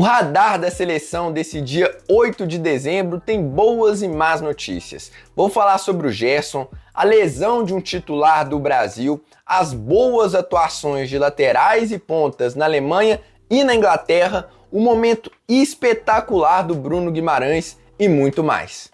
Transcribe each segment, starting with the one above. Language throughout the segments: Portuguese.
O radar da seleção desse dia 8 de dezembro tem boas e más notícias. Vou falar sobre o Gerson, a lesão de um titular do Brasil, as boas atuações de laterais e pontas na Alemanha e na Inglaterra, o momento espetacular do Bruno Guimarães e muito mais.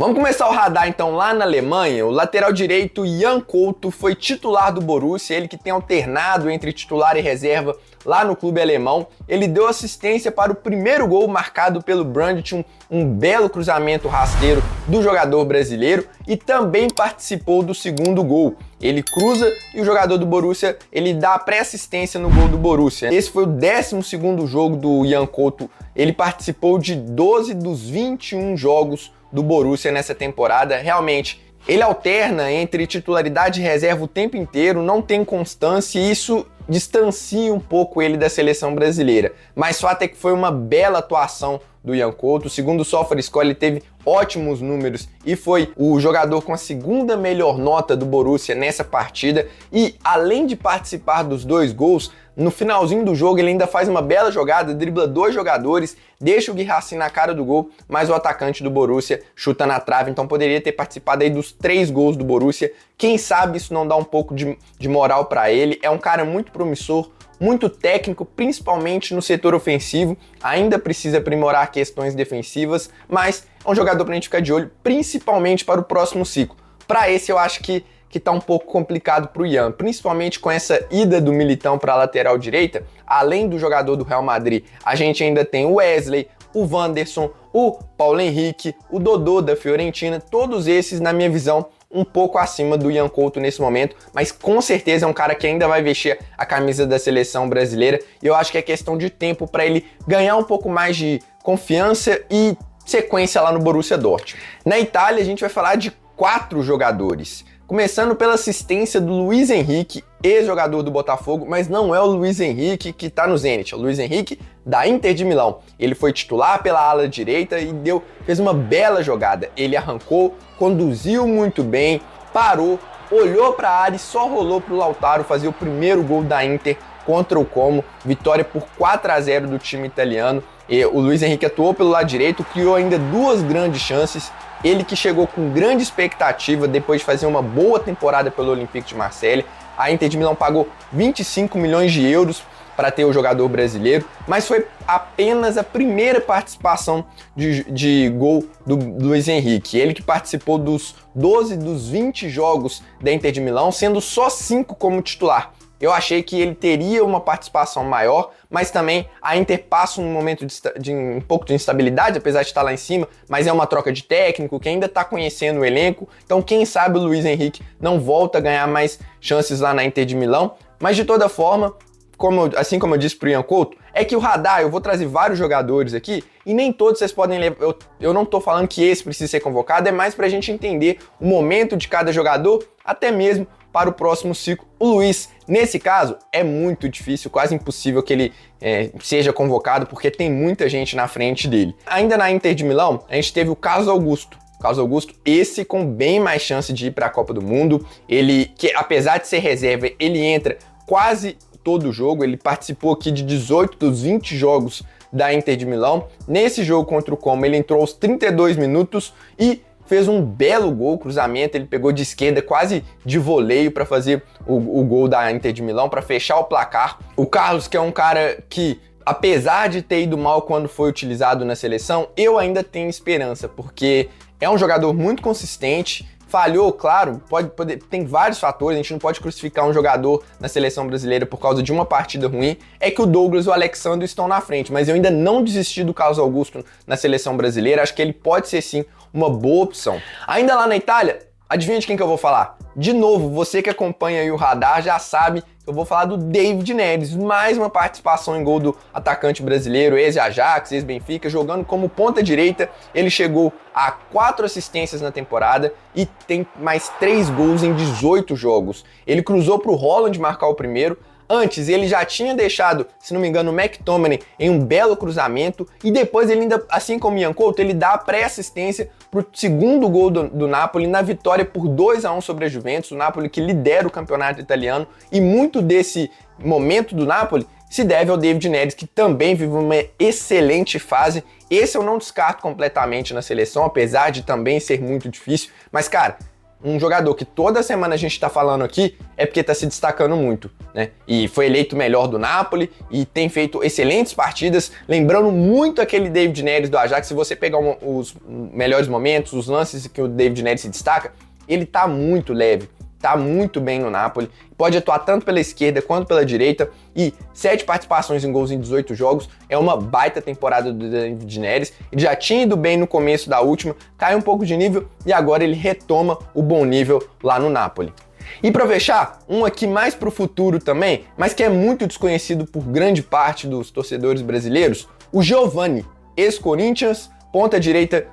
Vamos começar o radar então lá na Alemanha. O lateral direito Jan Couto foi titular do Borussia, ele que tem alternado entre titular e reserva lá no clube alemão. Ele deu assistência para o primeiro gol marcado pelo Brandt, um belo cruzamento rasteiro do jogador brasileiro, e também participou do segundo gol. Ele cruza e o jogador do Borussia, ele dá a pré-assistência no gol do Borussia. Esse foi o 12º jogo do Jan Couto. Ele participou de 12 dos 21 jogos do Borussia nessa temporada. Realmente, ele alterna entre titularidade e reserva o tempo inteiro, não tem constância e isso distancia um pouco ele da seleção brasileira. Mas fato é que foi uma bela atuação do Jan Couto. Segundo o SofaScore, ele teve ótimos números e foi o jogador com a segunda melhor nota do Borussia nessa partida. E além de participar dos 2 gols, no finalzinho do jogo ele ainda faz uma bela jogada, dribla 2 jogadores, deixa o Guirassy na cara do gol, mas o atacante do Borussia chuta na trave, então poderia ter participado aí dos 3 gols do Borussia. Quem sabe isso não dá um pouco de moral para ele. É um cara muito promissor, muito técnico, principalmente no setor ofensivo, ainda precisa aprimorar questões defensivas, mas é um jogador pra gente ficar de olho, principalmente para o próximo ciclo. Para esse eu acho que tá um pouco complicado pro Jan, principalmente com essa ida do Militão para a lateral direita. Além do jogador do Real Madrid, a gente ainda tem o Wesley, o Wanderson, o Paulo Henrique, o Dodô da Fiorentina, todos esses, na minha visão, um pouco acima do Jan Couto nesse momento, mas com certeza é um cara que ainda vai vestir a camisa da seleção brasileira, e eu acho que é questão de tempo para ele ganhar um pouco mais de confiança e sequência lá no Borussia Dortmund. Na Itália, a gente vai falar de 4 jogadores. Começando pela assistência do Luiz Henrique, ex-jogador do Botafogo, mas não é o Luiz Henrique que está no Zenit, é o Luiz Henrique da Inter de Milão. Ele foi titular pela ala direita e fez uma bela jogada. Ele arrancou, conduziu muito bem, parou, olhou para a área e só rolou para o Lautaro fazer o primeiro gol da Inter contra o Como. Vitória por 4-0 do time italiano. E o Luiz Henrique atuou pelo lado direito, criou ainda 2 grandes chances. Ele que chegou com grande expectativa depois de fazer uma boa temporada pelo Olympique de Marseille. A Inter de Milão pagou 25 milhões de euros para ter o jogador brasileiro, mas foi apenas a primeira participação de gol do Luiz Henrique. Ele que participou dos 12 dos 20 jogos da Inter de Milão, sendo só 5 como titular. Eu achei que ele teria uma participação maior, mas também a Inter passa um momento de um pouco de instabilidade, apesar de estar lá em cima, mas é uma troca de técnico que ainda está conhecendo o elenco, então quem sabe o Luiz Henrique não volta a ganhar mais chances lá na Inter de Milão, mas de toda forma, assim como eu disse pro Jan Couto, é que o radar, eu vou trazer vários jogadores aqui, e nem todos vocês podem levar, eu não tô falando que esse precisa ser convocado, é mais pra gente entender o momento de cada jogador, até mesmo para o próximo ciclo. O Luiz, nesse caso, é muito difícil, quase impossível que ele seja convocado, porque tem muita gente na frente dele. Ainda na Inter de Milão, a gente teve o Carlos Augusto. Carlos Augusto, esse com bem mais chance de ir para a Copa do Mundo. Ele, que apesar de ser reserva, ele entra quase todo o jogo. Ele participou aqui de 18 dos 20 jogos da Inter de Milão. Nesse jogo contra o Como, ele entrou aos 32 minutos e fez um belo gol, cruzamento, ele pegou de esquerda quase de voleio para fazer o gol da Inter de Milão, para fechar o placar. O Carlos, que é um cara que, apesar de ter ido mal quando foi utilizado na seleção, eu ainda tenho esperança, porque é um jogador muito consistente. Falhou, claro, tem vários fatores, a gente não pode crucificar um jogador na seleção brasileira por causa de uma partida ruim. É que o Douglas e o Alexandre estão na frente, mas eu ainda não desisti do Carlos Augusto na seleção brasileira, acho que ele pode ser sim uma boa opção. Ainda lá na Itália, adivinha de quem que eu vou falar? De novo, você que acompanha aí o radar já sabe que eu vou falar do David Neres, mais uma participação em gol do atacante brasileiro, ex-Ajax, ex-Benfica, jogando como ponta direita. Ele chegou a 4 assistências na temporada e tem mais 3 gols em 18 jogos. Ele cruzou para o Haaland marcar o primeiro, Antes, ele já tinha deixado, se não me engano, o McTominay em um belo cruzamento, e depois ele ainda, assim como o Ian Couto, ele dá a pré-assistência pro segundo gol do Napoli na vitória por 2-1 sobre a Juventus, o Napoli que lidera o campeonato italiano, e muito desse momento do Napoli se deve ao David Neres, que também vive uma excelente fase. Esse eu não descarto completamente na seleção, apesar de também ser muito difícil, mas cara, um jogador que toda semana a gente tá falando aqui é porque tá se destacando muito, né? E foi eleito o melhor do Napoli e tem feito excelentes partidas, lembrando muito aquele David Neres do Ajax. Se você pegar os melhores momentos, os lances que o David Neres se destaca, ele tá muito leve, tá muito bem no Napoli, pode atuar tanto pela esquerda quanto pela direita, e 7 participações em gols em 18 jogos, é uma baita temporada do David Neres. Ele já tinha ido bem no começo da última, caiu um pouco de nível e agora ele retoma o bom nível lá no Napoli. E para fechar, um aqui mais pro futuro também, mas que é muito desconhecido por grande parte dos torcedores brasileiros, o Giovani, ex-Corinthians, ponta direita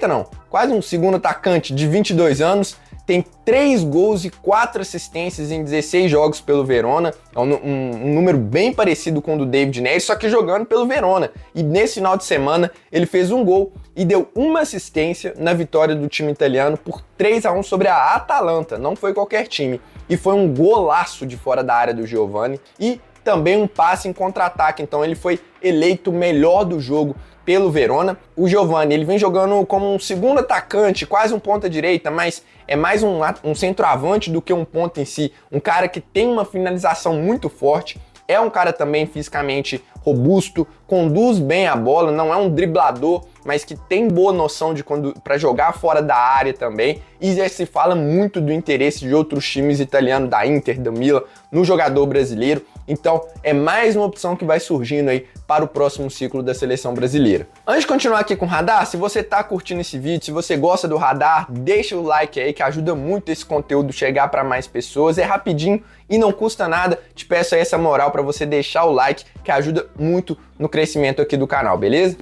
não, quase um segundo atacante de 22 anos, tem 3 gols e 4 assistências em 16 jogos pelo Verona, é um número bem parecido com o do David Neres, só que jogando pelo Verona. E nesse final de semana ele fez um gol e deu uma assistência na vitória do time italiano por 3-1 sobre a Atalanta, não foi qualquer time. E foi um golaço de fora da área do Giovani e também um passe em contra-ataque, então ele foi eleito o melhor do jogo pelo Verona. O Giovani, ele vem jogando como um segundo atacante, quase um ponta-direita, mas é mais um centroavante do que um ponta em si, um cara que tem uma finalização muito forte, é um cara também fisicamente robusto, conduz bem a bola, não é um driblador, mas que tem boa noção de para jogar fora da área também, e já se fala muito do interesse de outros times italianos, da Inter, do Milan, no jogador brasileiro. Então é mais uma opção que vai surgindo aí para o próximo ciclo da seleção brasileira. Antes de continuar aqui com o Radar, se você tá curtindo esse vídeo, se você gosta do Radar, deixa o like aí que ajuda muito esse conteúdo chegar para mais pessoas, é rapidinho e não custa nada. Te peço aí essa moral para você deixar o like, que ajuda muito no crescimento aqui do canal, beleza?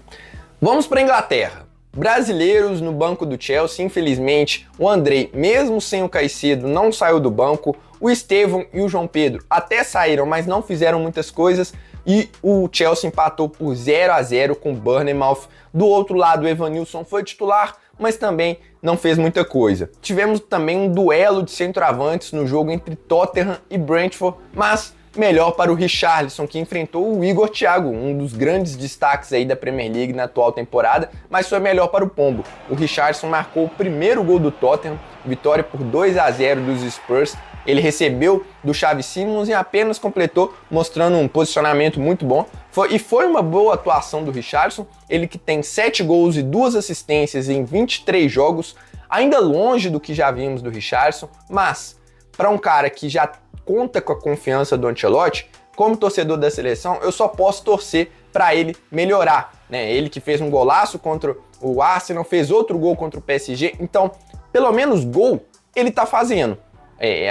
Vamos para a Inglaterra. Brasileiros no banco do Chelsea, infelizmente, o Andrei, mesmo sem o Caicedo, não saiu do banco, o Estevão e o João Pedro até saíram, mas não fizeram muitas coisas, e o Chelsea empatou por 0-0 com o Bournemouth. Do outro lado, o Evanilson foi titular, mas também não fez muita coisa. Tivemos também um duelo de centroavantes no jogo entre Tottenham e Brentford, mas melhor para o Richarlison, que enfrentou o Igor Thiago, um dos grandes destaques aí da Premier League na atual temporada, mas foi melhor para o Pombo. O Richarlison marcou o primeiro gol do Tottenham, vitória por 2-0 dos Spurs. Ele recebeu do Xavi Simons e apenas completou, mostrando um posicionamento muito bom. Foi uma boa atuação do Richarlison, ele que tem 7 gols e 2 assistências em 23 jogos, ainda longe do que já vimos do Richarlison, mas para um cara que já conta com a confiança do Ancelotti, como torcedor da seleção, eu só posso torcer para ele melhorar, né? Ele que fez um golaço contra o Arsenal, fez outro gol contra o PSG, então, pelo menos gol ele tá fazendo.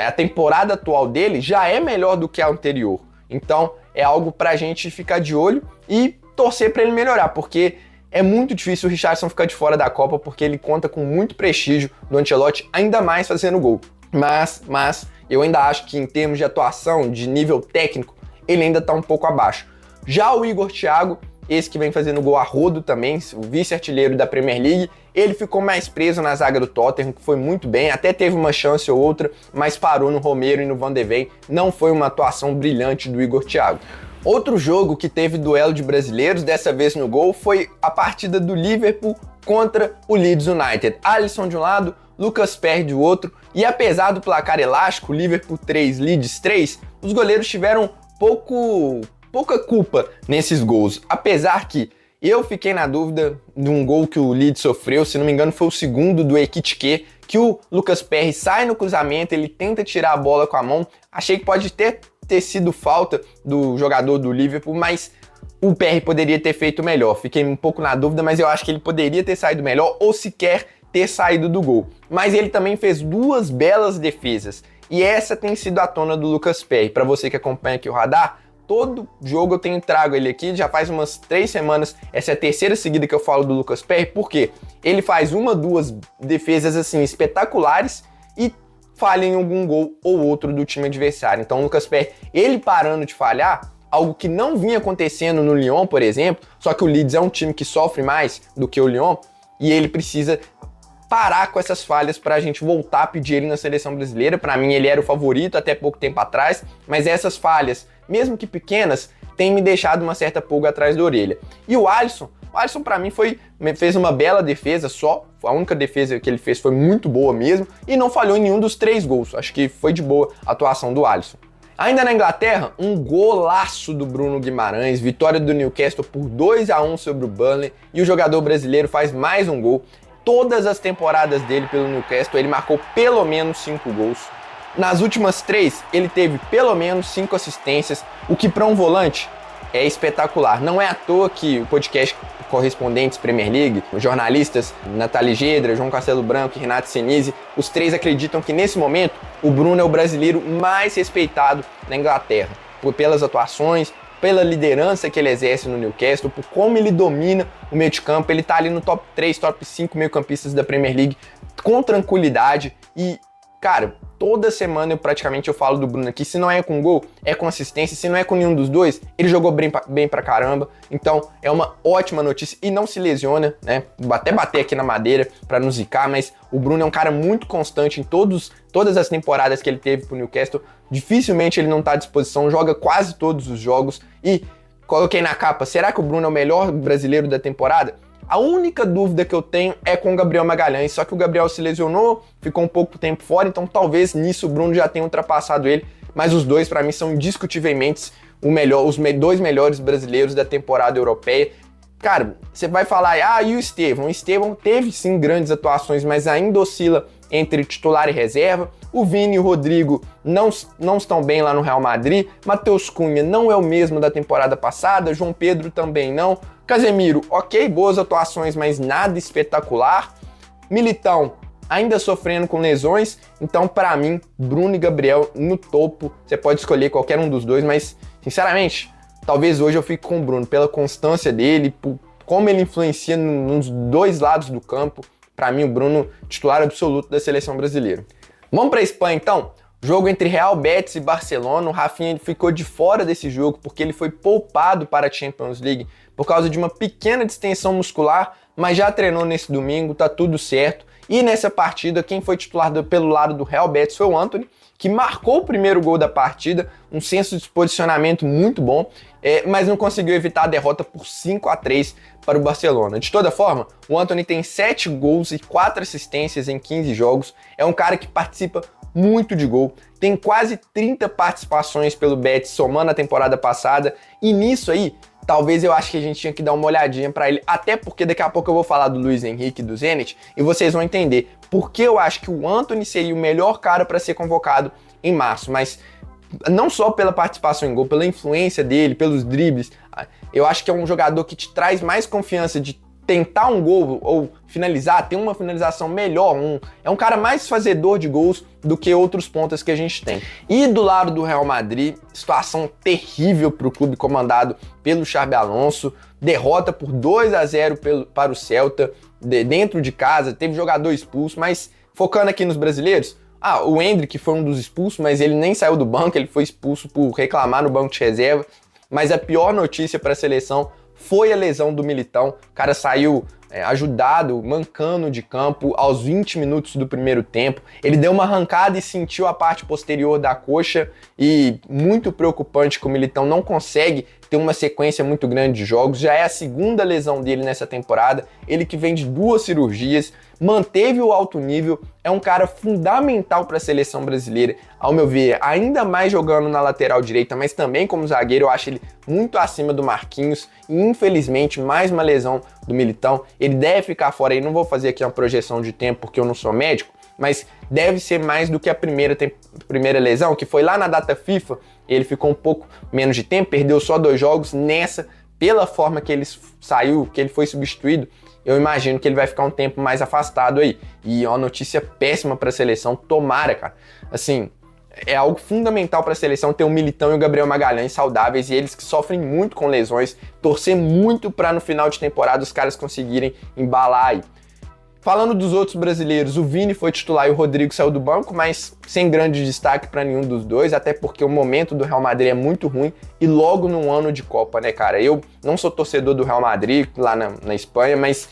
A temporada atual dele já é melhor do que a anterior, então é algo pra gente ficar de olho e torcer para ele melhorar, porque é muito difícil o Richarlison ficar de fora da Copa, porque ele conta com muito prestígio do Ancelotti, ainda mais fazendo gol. Mas eu ainda acho que em termos de atuação, de nível técnico, ele ainda tá um pouco abaixo. Já o Igor Thiago, esse que vem fazendo gol a rodo também, o vice-artilheiro da Premier League, ele ficou mais preso na zaga do Tottenham, que foi muito bem, até teve uma chance ou outra, mas parou no Romero e no Van de Ven. Não foi uma atuação brilhante do Igor Thiago. Outro jogo que teve duelo de brasileiros, dessa vez no gol, foi a partida do Liverpool contra o Leeds United. Alisson de um lado, Lucas Perry do outro, e apesar do placar elástico, Liverpool 3, Leeds 3, os goleiros tiveram pouca culpa nesses gols, apesar que eu fiquei na dúvida de um gol que o Leeds sofreu, se não me engano foi o segundo do Ekitike, que o Lucas Perry sai no cruzamento, ele tenta tirar a bola com a mão, achei que pode ter sido falta do jogador do Liverpool, mas o Perry poderia ter feito melhor, fiquei um pouco na dúvida, mas eu acho que ele poderia ter saído melhor ou sequer ter saído do gol. Mas ele também fez 2 belas defesas, e essa tem sido a tona do Lucas Perry. Para você que acompanha aqui o Radar, todo jogo eu tenho trago ele aqui, já faz umas 3 semanas, essa é a terceira seguida que eu falo do Lucas Perry, porque ele faz 1, 2 defesas assim espetaculares e falhem algum gol ou outro do time adversário. Então o Lucas Perry, ele parando de falhar, algo que não vinha acontecendo no Lyon, por exemplo, só que o Leeds é um time que sofre mais do que o Lyon, e ele precisa parar com essas falhas para a gente voltar a pedir ele na seleção brasileira. Para mim ele era o favorito até pouco tempo atrás, mas essas falhas, mesmo que pequenas, têm me deixado uma certa pulga atrás da orelha. E o Alisson para mim fez uma bela defesa só, a única defesa que ele fez foi muito boa mesmo, e não falhou em nenhum dos 3 gols, acho que foi de boa a atuação do Alisson. Ainda na Inglaterra, um golaço do Bruno Guimarães, vitória do Newcastle por 2-1 sobre o Burnley, e o jogador brasileiro faz mais um gol. Todas as temporadas dele pelo Newcastle, ele marcou pelo menos 5 gols. Nas últimas 3, ele teve pelo menos 5 assistências, o que para um volante é espetacular. Não é à toa que o podcast Correspondentes Premier League, os jornalistas Nathalie Gedra, João Castelo Branco e Renato Senise, os 3 acreditam que nesse momento o Bruno é o brasileiro mais respeitado na Inglaterra, pelas atuações, pela liderança que ele exerce no Newcastle, por como ele domina o meio de campo. Ele tá ali no top 3, top 5 meio-campistas da Premier League com tranquilidade e, cara, toda semana eu falo do Bruno aqui, se não é com gol, é com assistência, se não é com nenhum dos dois, ele jogou bem pra caramba, então é uma ótima notícia e não se lesiona, né, até bater aqui na madeira pra não zicar, mas o Bruno é um cara muito constante em todas as temporadas que ele teve pro Newcastle, dificilmente ele não tá à disposição, joga quase todos os jogos e coloquei na capa, será que o Bruno é o melhor brasileiro da temporada? A única dúvida que eu tenho é com o Gabriel Magalhães, só que o Gabriel se lesionou, ficou um pouco tempo fora, então talvez nisso o Bruno já tenha ultrapassado ele, mas os dois para mim são indiscutivelmente os 2 melhores brasileiros da temporada europeia. Cara, você vai falar, e o Estevão? O Estevão teve sim grandes atuações, mas ainda oscila entre titular e reserva. O Vini e o Rodrigo não estão bem lá no Real Madrid. Matheus Cunha não é o mesmo da temporada passada. João Pedro também não. Casemiro, ok, boas atuações, mas nada espetacular. Militão ainda sofrendo com lesões. Então, para mim, Bruno e Gabriel no topo. Você pode escolher qualquer um dos dois, mas, sinceramente, talvez hoje eu fique com o Bruno, pela constância dele, por como ele influencia nos 2 lados do campo. Para mim, o Bruno, titular absoluto da seleção brasileira. Vamos para a Espanha, então? Jogo entre Real Betis e Barcelona. O Rafinha ficou de fora desse jogo porque ele foi poupado para a Champions League por causa de uma pequena distensão muscular, mas já treinou nesse domingo, tá tudo certo. E nessa partida, quem foi titular pelo lado do Real Betis foi o Antony, que marcou o primeiro gol da partida, um senso de posicionamento muito bom, mas não conseguiu evitar a derrota por 5-3 para o Barcelona. De toda forma, o Antony tem 7 gols e 4 assistências em 15 jogos, é um cara que participa muito de gol, tem quase 30 participações pelo Betis, somando a temporada passada, e nisso aí, talvez eu acho que a gente tinha que dar uma olhadinha para ele, até porque daqui a pouco eu vou falar do Luiz Henrique do Zenit, e vocês vão entender por que eu acho que o Antony seria o melhor cara para ser convocado em março, mas não só pela participação em gol, pela influência dele, pelos dribles, eu acho que é um jogador que te traz mais confiança de tentar um gol ou finalizar, ter uma finalização melhor, é um cara mais fazedor de gols do que outros pontas que a gente tem. E do lado do Real Madrid, situação terrível para o clube comandado pelo Xabi Alonso, derrota por 2-0 para o Celta, dentro de casa, teve jogador expulso, mas focando aqui nos brasileiros, o Endrick foi um dos expulsos, mas ele nem saiu do banco, ele foi expulso por reclamar no banco de reserva, mas a pior notícia para a seleção foi a lesão do Militão. O cara saiu ajudado, mancando de campo aos 20 minutos do primeiro tempo. Ele deu uma arrancada e sentiu a parte posterior da coxa e muito preocupante que o Militão não consegue ter uma sequência muito grande de jogos. Já é a segunda lesão dele nessa temporada. Ele que vem de 2 cirurgias, manteve o alto nível, é um cara fundamental para a seleção brasileira, ao meu ver, ainda mais jogando na lateral direita, mas também como zagueiro, eu acho ele muito acima do Marquinhos, e infelizmente mais uma lesão do Militão, ele deve ficar fora aí, não vou fazer aqui uma projeção de tempo porque eu não sou médico, mas deve ser mais do que a primeira lesão, que foi lá na data FIFA, ele ficou um pouco menos de tempo, perdeu só 2 jogos, nessa, pela forma que ele saiu, que ele foi substituído, eu imagino que ele vai ficar um tempo mais afastado aí. E é uma notícia péssima para a seleção, tomara, cara. Assim, é algo fundamental para a seleção ter o Militão e o Gabriel Magalhães saudáveis, e eles que sofrem muito com lesões, torcer muito para no final de temporada os caras conseguirem embalar aí. Falando dos outros brasileiros, o Vini foi titular e o Rodrigo saiu do banco, mas sem grande destaque para nenhum dos dois, até porque o momento do Real Madrid é muito ruim e logo num ano de Copa, né, cara? Eu não sou torcedor do Real Madrid lá na Espanha, mas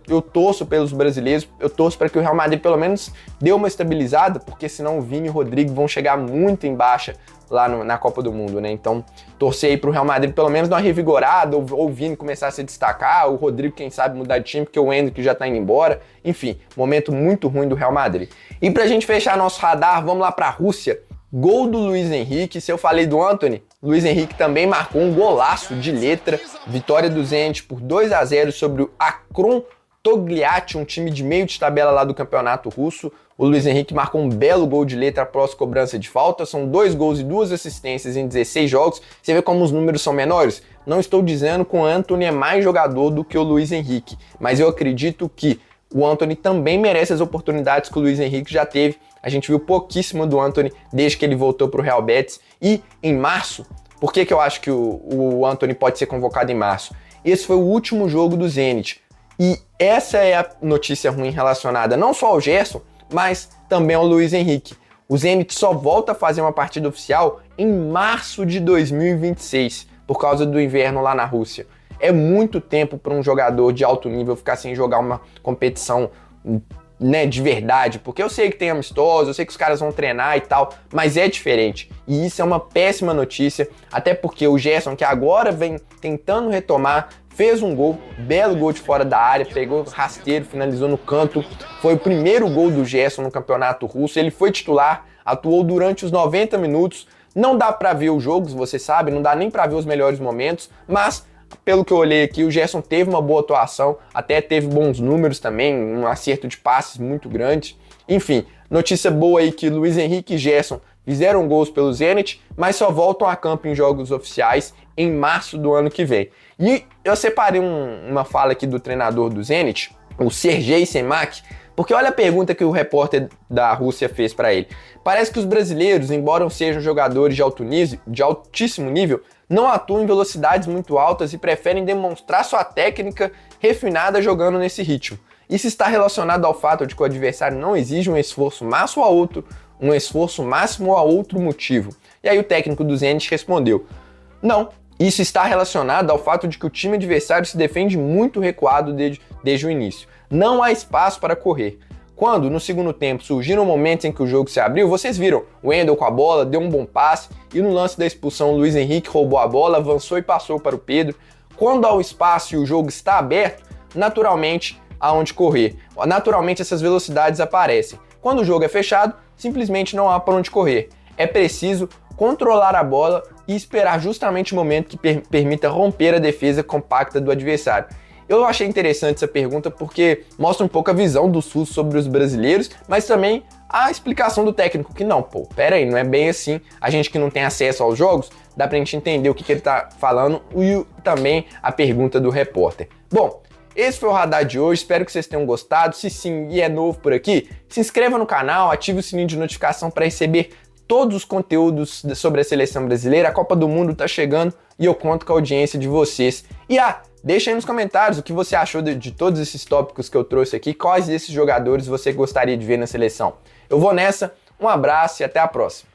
eu torço pelos brasileiros, eu torço para que o Real Madrid pelo menos dê uma estabilizada, porque senão o Vini e o Rodrigo vão chegar muito em baixa lá na Copa do Mundo, né? Então, torcer aí pro Real Madrid pelo menos dar uma revigorada, ou o Vini começar a se destacar, o Rodrigo, quem sabe, mudar de time, porque o Endrick já tá indo embora. Enfim, momento muito ruim do Real Madrid. E pra gente fechar nosso radar, vamos lá pra Rússia. Gol do Luiz Henrique. Se eu falei do Antony, Luiz Henrique também marcou um golaço de letra. Vitória do Zenit por 2-0 sobre o Akron Togliatti, um time de meio de tabela lá do campeonato russo. O Luiz Henrique marcou um belo gol de letra após cobrança de falta. São 2 gols e 2 assistências em 16 jogos. Você vê como os números são menores? Não estou dizendo que o Antony é mais jogador do que o Luiz Henrique, mas eu acredito que o Antony também merece as oportunidades que o Luiz Henrique já teve. A gente viu pouquíssimo do Antony desde que ele voltou para o Real Betis. E em março, por que eu acho que o Antony pode ser convocado em março? Esse foi o último jogo do Zenit. E essa é a notícia ruim relacionada não só ao Gerson, mas também ao Luiz Henrique. O Zenit só volta a fazer uma partida oficial em março de 2026, por causa do inverno lá na Rússia. É muito tempo para um jogador de alto nível ficar sem jogar uma competição, né, de verdade, porque eu sei que tem amistoso, eu sei que os caras vão treinar e tal, mas é diferente. E isso é uma péssima notícia, até porque o Gerson, que agora vem tentando retomar, fez um gol, belo gol de fora da área, pegou rasteiro, finalizou no canto. Foi o primeiro gol do Gerson no campeonato russo. Ele foi titular, atuou durante os 90 minutos. Não dá pra ver os jogos, você sabe, não dá nem pra ver os melhores momentos, mas pelo que eu olhei aqui, o Gerson teve uma boa atuação, até teve bons números também, um acerto de passes muito grande. Enfim, notícia boa aí que Luiz Henrique e Gerson fizeram gols pelo Zenit, mas só voltam a campo em jogos oficiais em março do ano que vem. E eu separei uma fala aqui do treinador do Zenit, o Sergei Semak, porque olha a pergunta que o repórter da Rússia fez para ele. Parece que os brasileiros, embora sejam jogadores de altíssimo nível, não atuam em velocidades muito altas e preferem demonstrar sua técnica refinada jogando nesse ritmo. Isso está relacionado ao fato de que o adversário não exige um esforço máximo ou a outro motivo. E aí o técnico do Zenit respondeu: não, isso está relacionado ao fato de que o time adversário se defende muito recuado desde o início. Não há espaço para correr. Quando, no segundo tempo, surgiram momentos em que o jogo se abriu, vocês viram, o Wendel com a bola, deu um bom passe, e no lance da expulsão o Luiz Henrique roubou a bola, avançou e passou para o Pedro. Quando há o espaço e o jogo está aberto, naturalmente há onde correr. Naturalmente essas velocidades aparecem. Quando o jogo é fechado, simplesmente não há para onde correr. É preciso controlar a bola e esperar justamente o momento que permita romper a defesa compacta do adversário. Eu achei interessante essa pergunta porque mostra um pouco a visão do SUS sobre os brasileiros, mas também a explicação do técnico que não, pera aí, não é bem assim. A gente que não tem acesso aos jogos, dá pra gente entender o que ele tá falando e também a pergunta do repórter. Bom, esse foi o Radar de hoje, espero que vocês tenham gostado. Se sim e é novo por aqui, se inscreva no canal, ative o sininho de notificação para receber todos os conteúdos sobre a seleção brasileira. A Copa do Mundo tá chegando e eu conto com a audiência de vocês. E deixa aí nos comentários o que você achou de todos esses tópicos que eu trouxe aqui, quais desses jogadores você gostaria de ver na seleção. Eu vou nessa, um abraço e até a próxima.